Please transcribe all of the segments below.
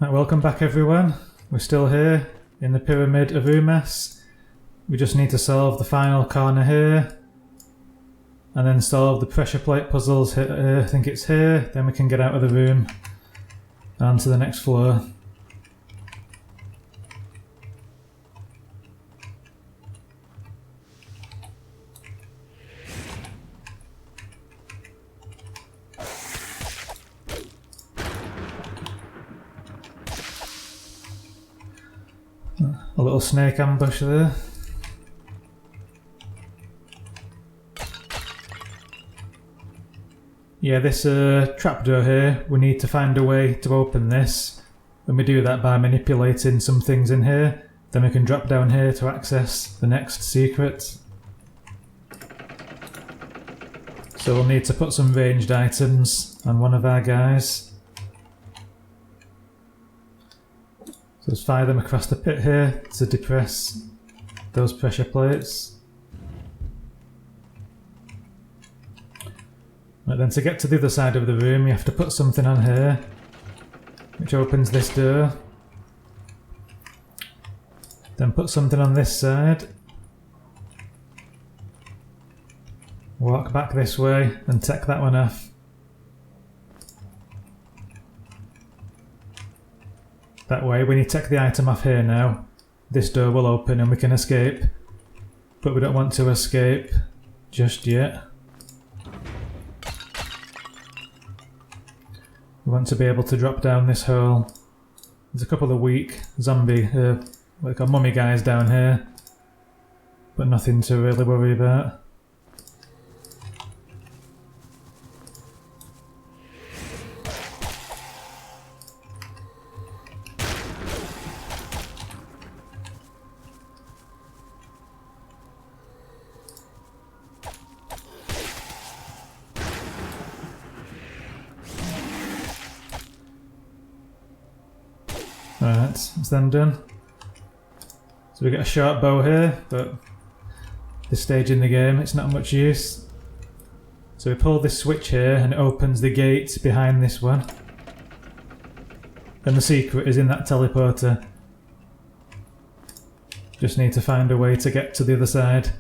Right, welcome back everyone. We're still here in the Pyramid of Umas. We just need to solve the final corner here and then solve the pressure plate puzzles here. I think it's here, then we can get out of the room and to the next floor. A little snake ambush there. Yeah, this trapdoor here, we need to find a way to open this. And we do that by manipulating some things in here. Then we can drop down here to access the next secret. So we'll need to put some ranged items on one of our guys. So let's fire them across the pit here to depress those pressure plates. Right, then to get to the other side of the room you have to put something on here which opens this door. Then put something on this side. Walk back this way and take that one off. That way, when you take the item off here now, this door will open and we can escape. But we don't want to escape just yet. We want to be able to drop down this hole. There's a couple of weak zombie, like mummy guys down here. But nothing to really worry about. Right, it's then done. So we get a short bow here, but this stage in the game it's not much use. So we pull this switch here and it opens the gate behind this one. And the secret is in that teleporter. Just need to find a way to get to the other side.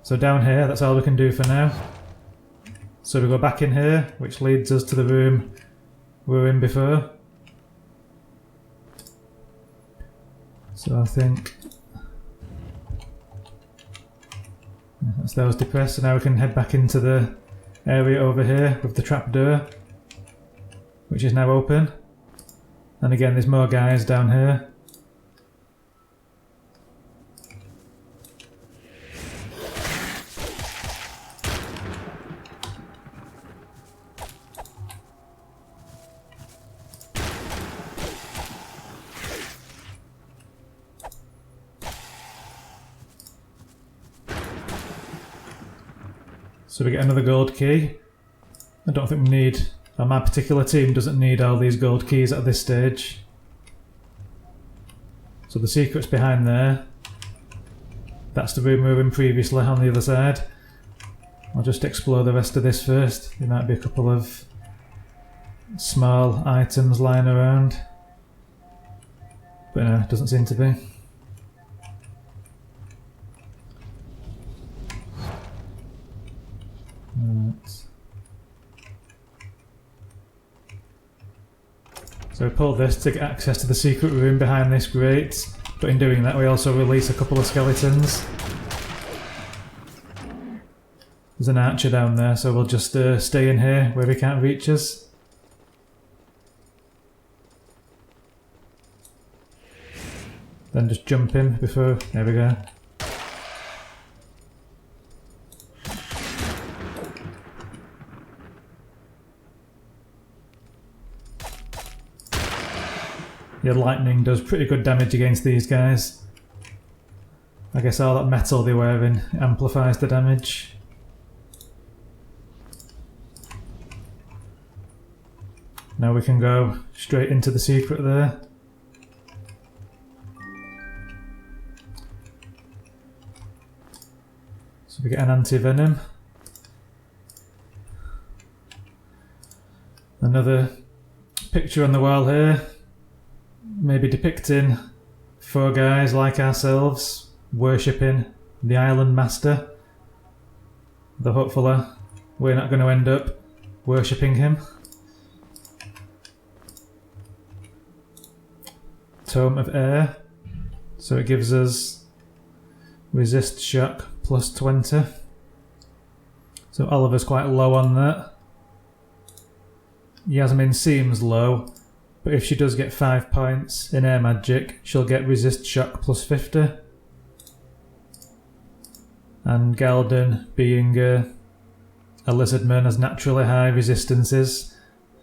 So down here, that's all we can do for now. So we go back in here, which leads us to the room we were in before. So I think that's those depressed, so now we can head back into the area over here with the trapdoor, which is now open. And again there's more guys down here. So we get another gold key. I don't think we need, or my particular team doesn't need all these gold keys at this stage. So the secret's behind there. That's the room we were in previously on the other side. I'll just explore the rest of this first. There might be a couple of small items lying around. But no, doesn't seem to be. Right. So we pull this to get access to the secret room behind this grate, but in doing that we also release a couple of skeletons. There's an archer down there, so we'll just stay in here where he can't reach us. Then just jump in before... there we go. Yeah, lightning does pretty good damage against these guys. I guess all that metal they're wearing amplifies the damage. Now we can go straight into the secret there. So we get an anti-venom. Another picture on the wall here. maybe depicting 4 guys like ourselves worshipping the Island Master. Though hopefully we're not going to end up worshipping him. Tome of Air. So it gives us resist shock plus 20. So Oliver's quite low on that. Jasmin seems low, but if she does get 5 points in air magic, she'll get resist shock plus 50. And Galden, being a Lizardman, has naturally high resistances,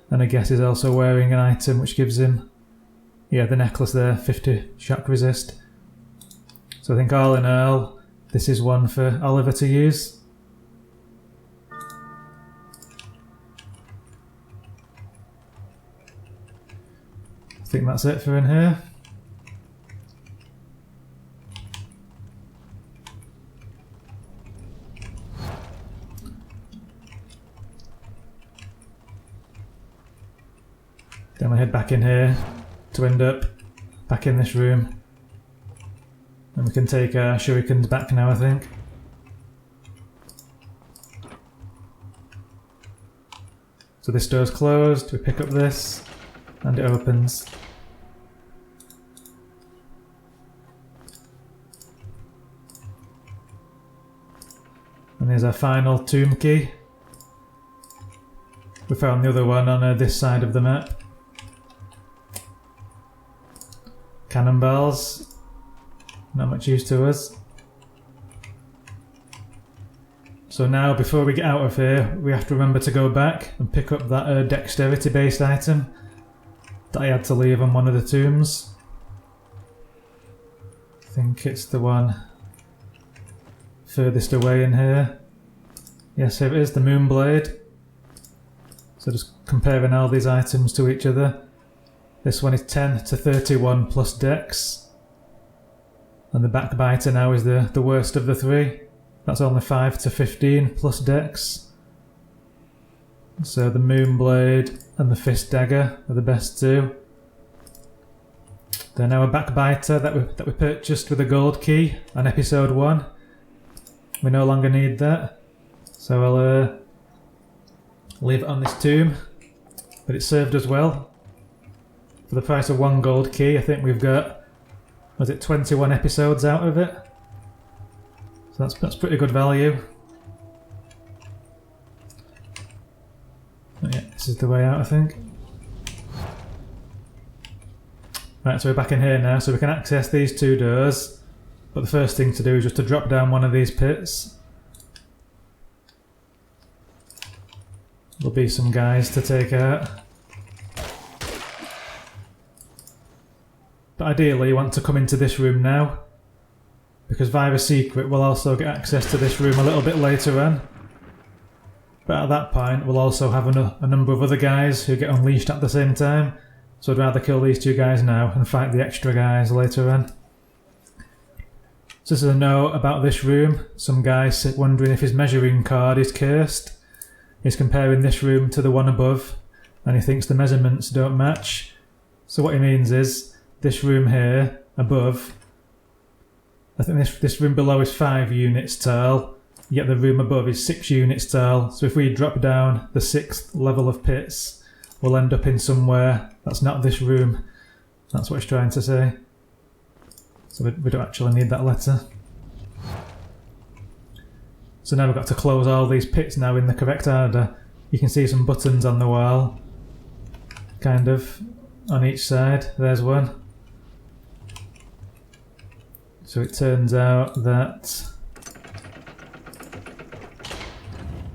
and I guess is also wearing an item which gives him, yeah, the necklace there, 50 shock resist. So I think all in all, this is one for Oliver to use. I think that's it for in here. Then we head back in here to end up back in this room. And we can take our shurikens back now, I think. So this door's closed, we pick up this, and it opens. And there's our final tomb key. We found the other one on this side of the map. Cannonballs. Not much use to us. So now, before we get out of here, we have to remember to go back and pick up that dexterity based item that I had to leave on one of the tombs. I think it's the one furthest away in here. Yes, here it is, the Moonblade. So just comparing all these items to each other. This one is 10 to 31 plus dex. And the backbiter now is the worst of the 3. That's only 5 to 15 plus dex. So the Moonblade and the Fist Dagger are the best 2. Then our backbiter that we purchased with a gold key on episode 1. We no longer need that. So I'll leave it on this tomb. But it served us well. For the price of 1 gold key, I think we've got, was it 21 episodes out of it? So that's pretty good value. But yeah, this is the way out, I think. Right, so we're back in here now, so we can access these 2 doors. But the first thing to do is just to drop down one of these pits. There'll be some guys to take out. But ideally you want to come into this room now, because via a secret we'll also get access to this room a little bit later on. But at that point we'll also have a number of other guys who get unleashed at the same time, so I'd rather kill these 2 guys now and fight the extra guys later on. So this is a note about this room. Some guy wondering if his measuring cord is cursed. He's comparing this room to the one above, and he thinks the measurements don't match. So what he means is, this room here, above, I think this room below is 5 units tall, yet the room above is 6 units tall. So if we drop down the 6th level of pits, we'll end up in somewhere that's not this room. That's what he's trying to say. So we don't actually need that letter. So now we've got to close all these pits now in the correct order. You can see some buttons on the wall, kind of, on each side. There's one. So it turns out that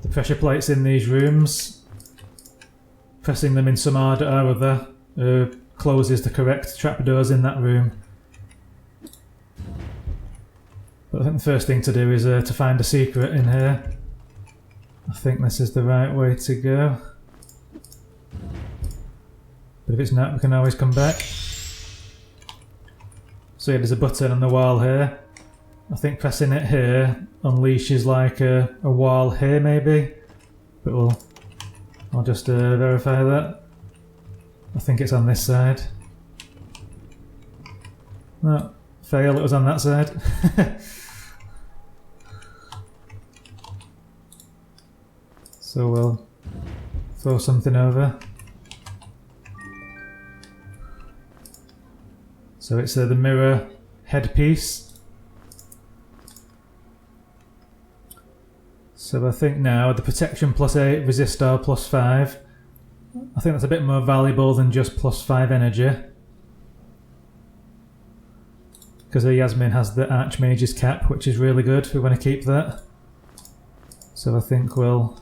the pressure plates in these rooms, pressing them in some order or other, closes the correct trapdoors in that room. But I think the first thing to do is to find a secret in here. I think this is the right way to go. But if it's not, we can always come back. So yeah, there's a button on the wall here. I think pressing it here unleashes like a wall here maybe. But I'll just verify that. I think it's on this side. No, fail, it was on that side. So we'll throw something over. So it's the mirror headpiece. So I think now the protection +8, resistor +5. I think that's a bit more valuable than just +5 energy. Because Jasmin has the Archmage's cap, which is really good. We want to keep that. So I think we'll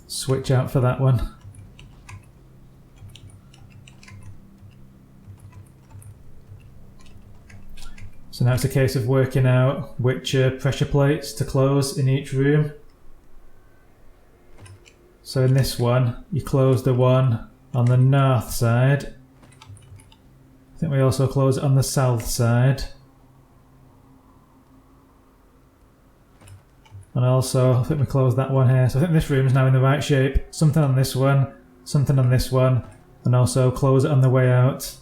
switch out for that one. So now it's a case of working out which pressure plates to close in each room. So in this one, you close the one on the north side. I think we also close it on the south side. And also, I think we close that one here. So I think this room is now in the right shape. Something on this one, something on this one, and also close it on the way out.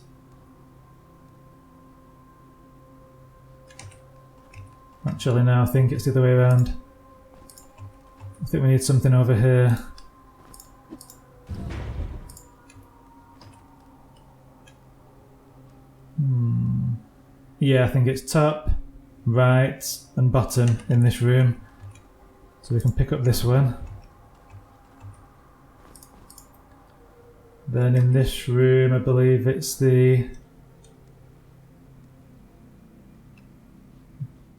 Actually, now I think it's the other way around. I think we need something over here. Yeah, I think it's top, right, and bottom in this room. So we can pick up this one. Then in this room, I believe it's the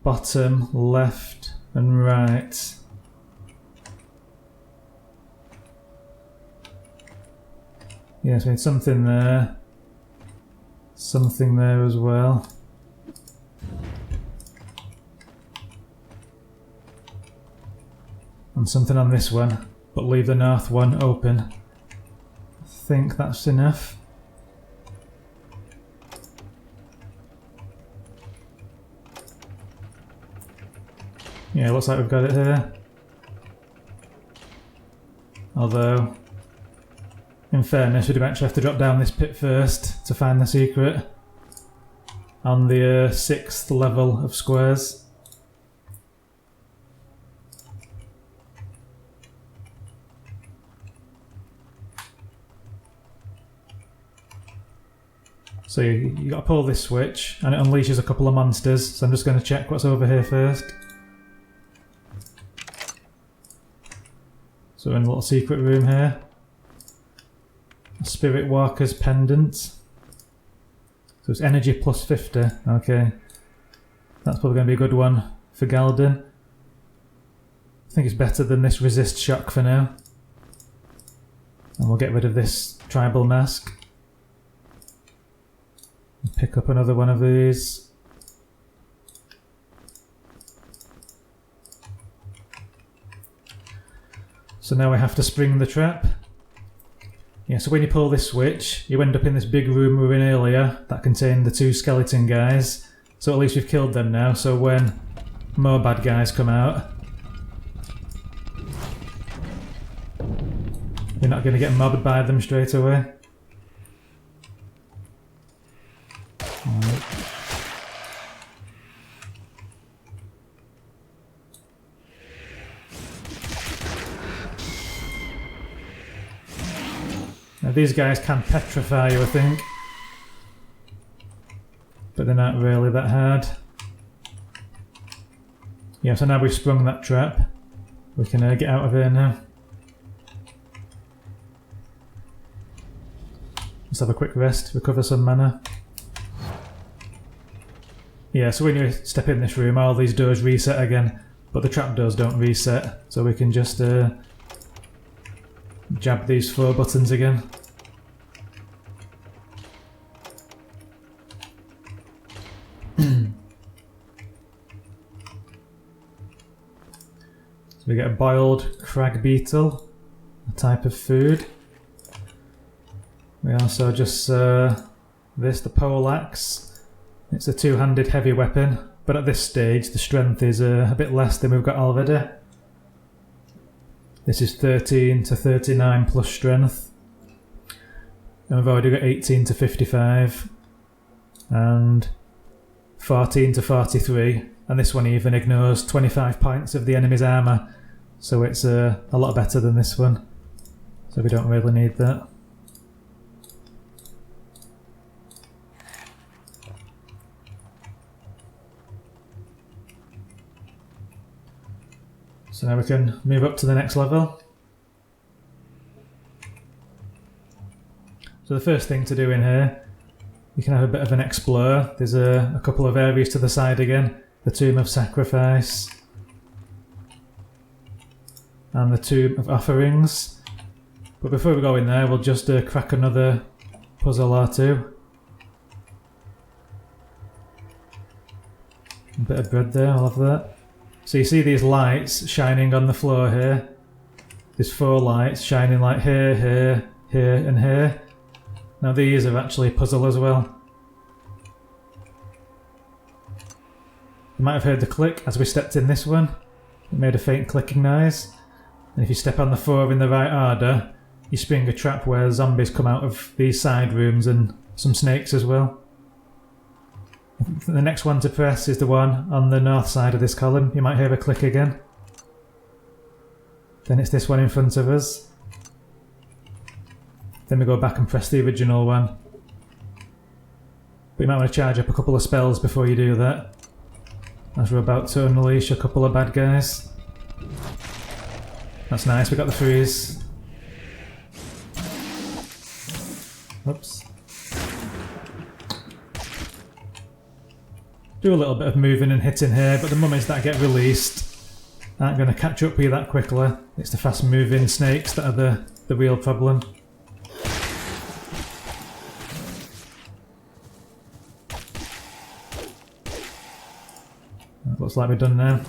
bottom, left, and right. Yeah, so we need something there. Something there as well. And something on this one, but leave the north one open. I think that's enough. Yeah, looks like we've got it here. Although, in fairness, we'd actually have to drop down this pit first to find the secret. On the 6th level of squares. So you got to pull this switch and it unleashes a couple of monsters, so I'm just going to check what's over here first. So we're in a little secret room here. A Spirit Walker's pendant. So it's energy +50, okay. That's probably going to be a good one for Galden. I think it's better than this resist shock for now. And we'll get rid of this tribal mask. Pick up another one of these. So now we have to spring the trap. Yeah, so when you pull this switch, you end up in this big room we were in earlier that contained the 2 skeleton guys. So at least we've killed them now, so when more bad guys come out, you're not going to get mobbed by them straight away. Now these guys can petrify you, I think, but they're not really that hard. Yeah, so now we've sprung that trap, we can get out of here now. Let's have a quick rest, recover some mana. Yeah, so when you step in this room, all these doors reset again, but the trapdoors don't reset, so we can just jab these 4 buttons again. So we get a boiled crag beetle, a type of food. We also just this, the poleaxe. It's a 2-handed heavy weapon, but at this stage the strength is a bit less than we've got already. This is 13 to 39 plus strength. And we've already got 18 to 55. And 14 to 43, and this one even ignores 25 points of the enemy's armour, so it's a lot better than this one, so we don't really need that. So now we can move up to the next level. So the first thing to do in here, you can have a bit of an explore. There's a couple of areas to the side again. The Tomb of Sacrifice and the Tomb of Offerings. But before we go in there, we'll just crack another puzzle or two. A bit of bread there, I'll have that. So you see these lights shining on the floor here. There's 4 lights shining like here, here, here and here. Now these are actually a puzzle as well. You might have heard the click as we stepped in this one. It made a faint clicking noise. And if you step on the 4 in the right order, you spring a trap where zombies come out of these side rooms and some snakes as well. The next one to press is the one on the north side of this column. You might hear a click again. Then it's this one in front of us. Then we go back and press the original one. But you might want to charge up a couple of spells before you do that, as we're about to unleash a couple of bad guys. That's nice, we got the freeze. Oops. Do a little bit of moving and hitting here, but the mummies that get released aren't going to catch up with you that quickly. It's the fast moving snakes that are the real problem. That looks like we're done now.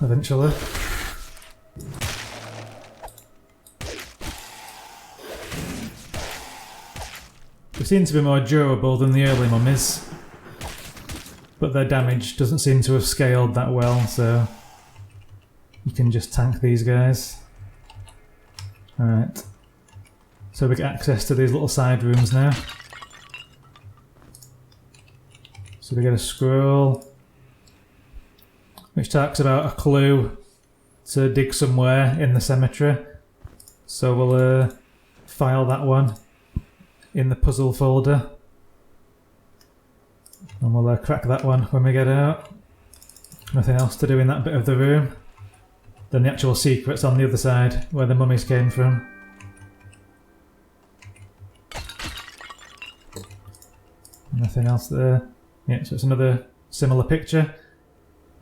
Eventually. They seem to be more durable than the early mummies, but their damage doesn't seem to have scaled that well, so you can just tank these guys. Alright, so we get access to these little side rooms now. So we get a scroll which talks about a clue to dig somewhere in the cemetery. So we'll file that one in the puzzle folder. And we'll crack that one when we get out. Nothing else to do in that bit of the room. Then the actual secret's on the other side, where the mummies came from. Nothing else there. Yeah, so it's another similar picture.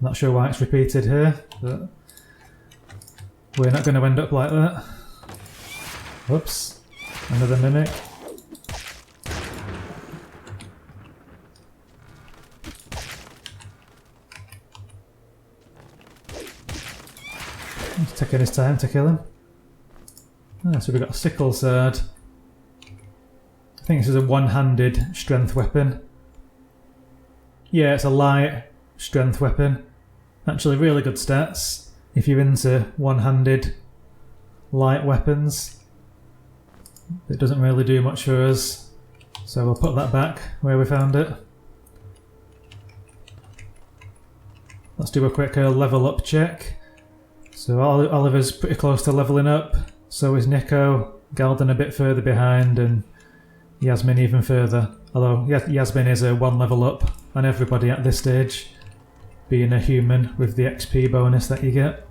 Not sure why it's repeated here, but we're not going to end up like that. Whoops, another mimic. He's taking his time to kill him. Ah, so we've got a sickle sword. I think this is a one-handed strength weapon. Yeah, it's a light strength weapon. Actually really good stats if you're into one-handed light weapons. It doesn't really do much for us, so we'll put that back where we found it. Let's do a quick level up check. So Oliver's pretty close to leveling up, so is Nico, Galden a bit further behind, and Jasmin even further. Although Jasmin is a 1 level up on everybody at this stage, being a human with the XP bonus that you get.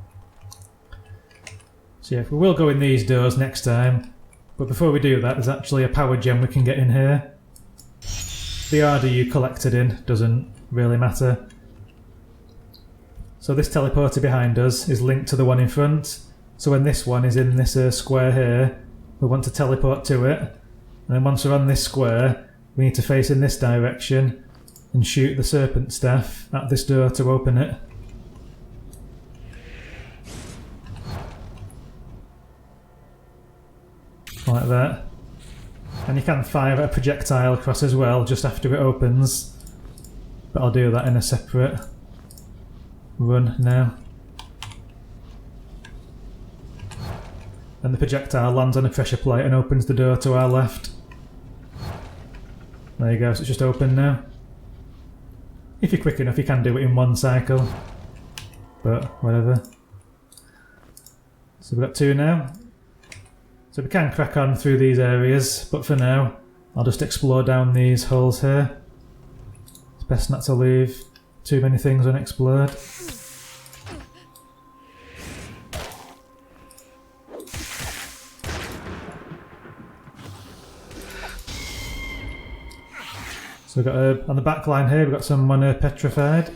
So yeah, we will go in these doors next time, but before we do that there's actually a power gem we can get in here. The order you collected in doesn't really matter. So this teleporter behind us is linked to the one in front, so when this one is in this square here, we want to teleport to it, and then once we're on this square we need to face in this direction and shoot the serpent staff at this door to open it. Like that. And you can fire a projectile across as well, just after it opens. But I'll do that in a separate run now. And the projectile lands on a pressure plate and opens the door to our left. There you go, so it's just open now. If you're quick enough, you can do it in one cycle. But whatever. So we've got 2 now. So we can crack on through these areas, but for now, I'll just explore down these holes here. It's best not to leave too many things unexplored. So we've got on the back line here, we've got someone petrified.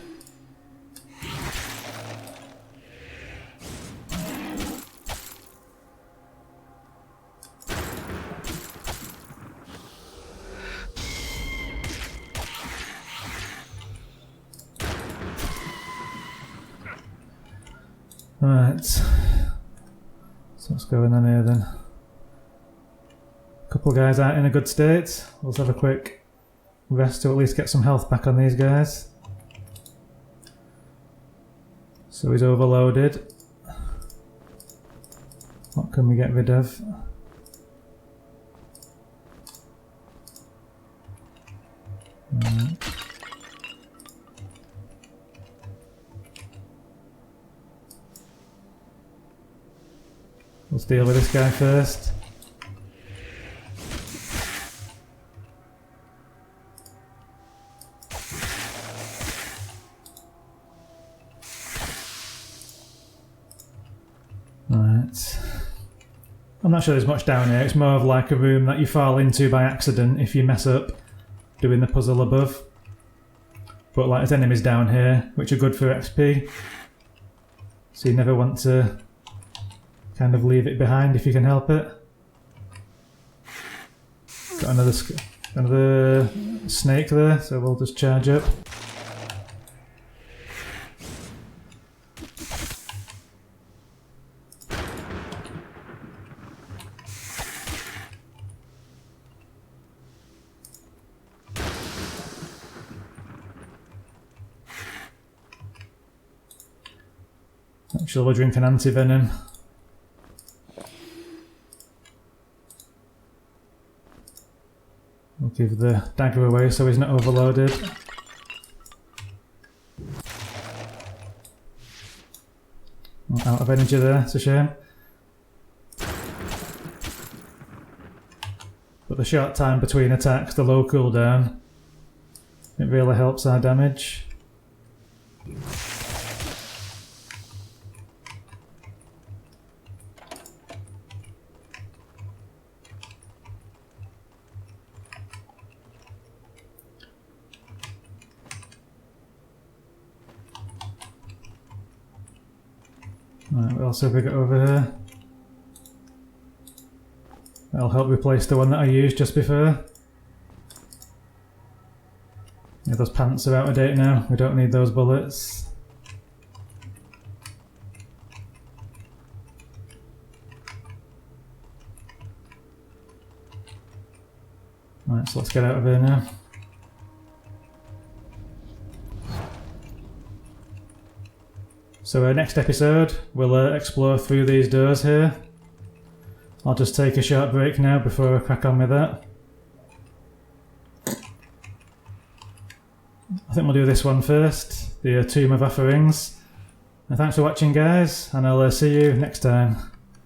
Right. So what's going on here then? A couple of guys aren't in a good state. Let's have a quick rest to at least get some health back on these guys. So he's overloaded. What can we get rid of? Right. Let's deal with this guy first. Right. I'm not sure there's much down here. It's more of like a room that you fall into by accident if you mess up doing the puzzle above. But like there's enemies down here which are good for XP. So you never want to kind of leave it behind if you can help it. Got another snake there, so we'll just charge up. Actually, we'll drink an anti-venom. We'll give the dagger away so he's not overloaded. I'm out of energy there, it's a shame. But the short time between attacks, the low cooldown, it really helps our damage. Right, what else have we got over here? That'll help replace the one that I used just before. Yeah, those pants are out of date now, we don't need those bullets. Right, so let's get out of here now. So next episode, we'll explore through these doors here. I'll just take a short break now before I crack on with that. I think we'll do this one first, the Tomb of Offerings. And thanks for watching guys, and I'll see you next time.